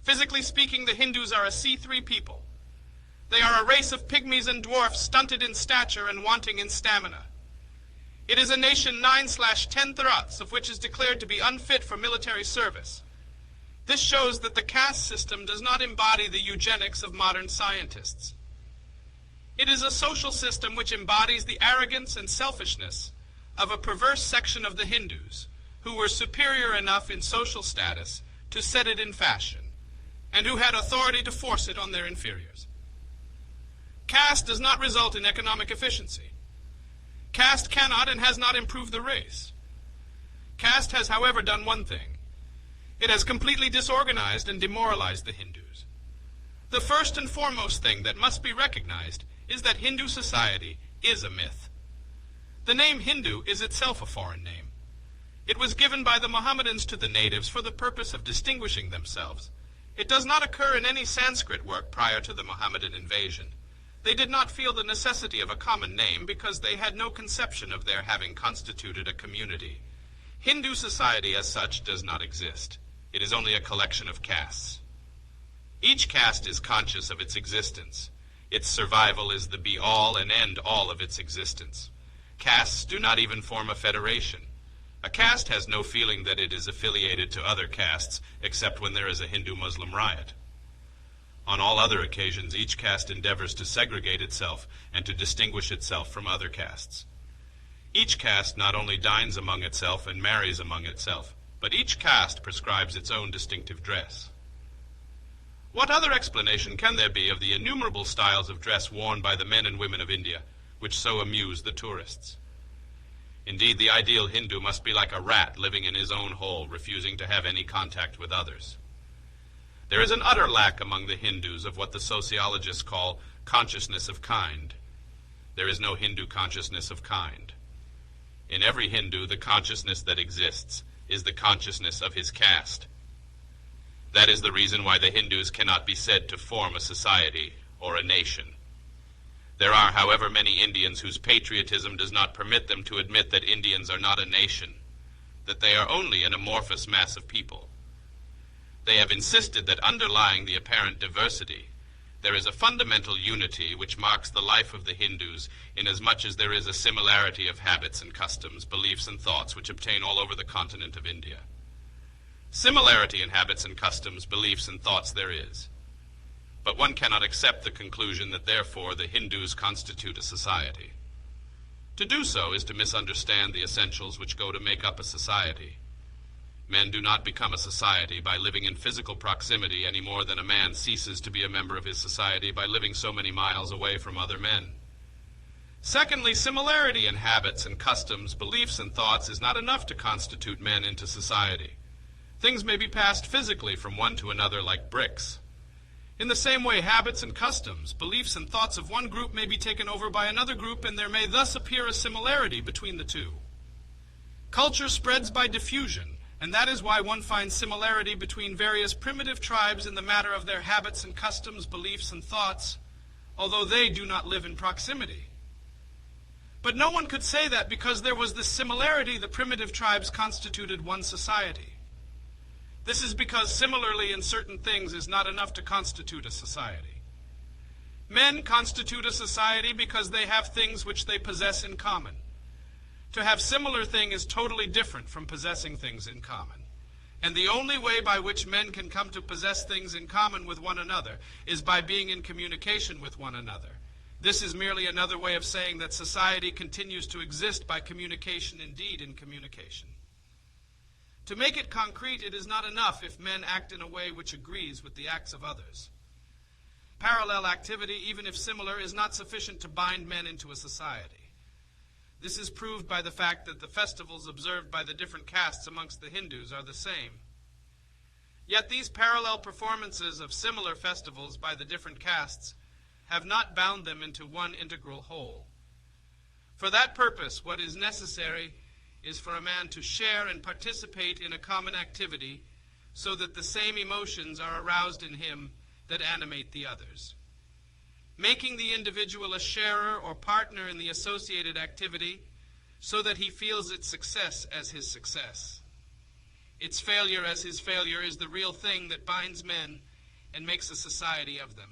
Physically speaking, the Hindus are a C3 people. They are a race of pygmies and dwarfs, stunted in stature and wanting in stamina. It is a nation 9/10 throts, of which is declared to be unfit for military service. This shows that the caste system does not embody the eugenics of modern scientists. It is a social system which embodies the arrogance and selfishness of a perverse section of the Hindus, who were superior enough in social status to set it in fashion, and who had authority to force it on their inferiors. Caste does not result in economic efficiency. Caste cannot and has not improved the race. Caste has, however, done one thing. It has completely disorganized and demoralized the Hindus. The first and foremost thing that must be recognized is that Hindu society is a myth. The name Hindu is itself a foreign name. It was given by the Mohammedans to the natives for the purpose of distinguishing themselves. It does not occur in any Sanskrit work prior to the Mohammedan invasion. They did not feel the necessity of a common name because they had no conception of their having constituted a community. Hindu society as such does not exist. It is only a collection of castes. Each caste is conscious of its existence. Its survival is the be-all and end-all of its existence. Castes do not even form a federation. A caste has no feeling that it is affiliated to other castes, except when there is a Hindu-Muslim riot. On all other occasions, each caste endeavors to segregate itself and to distinguish itself from other castes. Each caste not only dines among itself and marries among itself, but each caste prescribes its own distinctive dress. What other explanation can there be of the innumerable styles of dress worn by the men and women of India, which so amuse the tourists? Indeed, the ideal Hindu must be like a rat living in his own hole, refusing to have any contact with others. There is an utter lack among the Hindus of what the sociologists call consciousness of kind. There is no Hindu consciousness of kind. In every Hindu, the consciousness that exists is the consciousness of his caste. That is the reason why the Hindus cannot be said to form a society or a nation. There are, however, many Indians whose patriotism does not permit them to admit that Indians are not a nation, that they are only an amorphous mass of people. They have insisted that underlying the apparent diversity, there is a fundamental unity which marks the life of the Hindus, inasmuch as there is a similarity of habits and customs, beliefs and thoughts which obtain all over the continent of India. Similarity in habits and customs, beliefs and thoughts there is. But one cannot accept the conclusion that therefore the Hindus constitute a society. To do so is to misunderstand the essentials which go to make up a society. Men do not become a society by living in physical proximity any more than a man ceases to be a member of his society by living so many miles away from other men. Secondly, similarity in habits and customs, beliefs and thoughts is not enough to constitute men into society. Things may be passed physically from one to another like bricks. In the same way, habits and customs, beliefs and thoughts of one group may be taken over by another group, and there may thus appear a similarity between the two. Culture spreads by diffusion, and that is why one finds similarity between various primitive tribes in the matter of their habits and customs, beliefs and thoughts, although they do not live in proximity. But no one could say that because there was this similarity, the primitive tribes constituted one society. This is because similarly in certain things is not enough to constitute a society. Men constitute a society because they have things which they possess in common. To have similar thing is totally different from possessing things in common. And the only way by which men can come to possess things in common with one another is by being in communication with one another. This is merely another way of saying that society continues to exist by communication, indeed in communication. To make it concrete, it is not enough if men act in a way which agrees with the acts of others. Parallel activity, even if similar, is not sufficient to bind men into a society. This is proved by the fact that the festivals observed by the different castes amongst the Hindus are the same. Yet these parallel performances of similar festivals by the different castes have not bound them into one integral whole. For that purpose, what is necessary is for a man to share and participate in a common activity so that the same emotions are aroused in him that animate the others. Making the individual a sharer or partner in the associated activity so that he feels its success as his success. Its failure as his failure is the real thing that binds men and makes a society of them.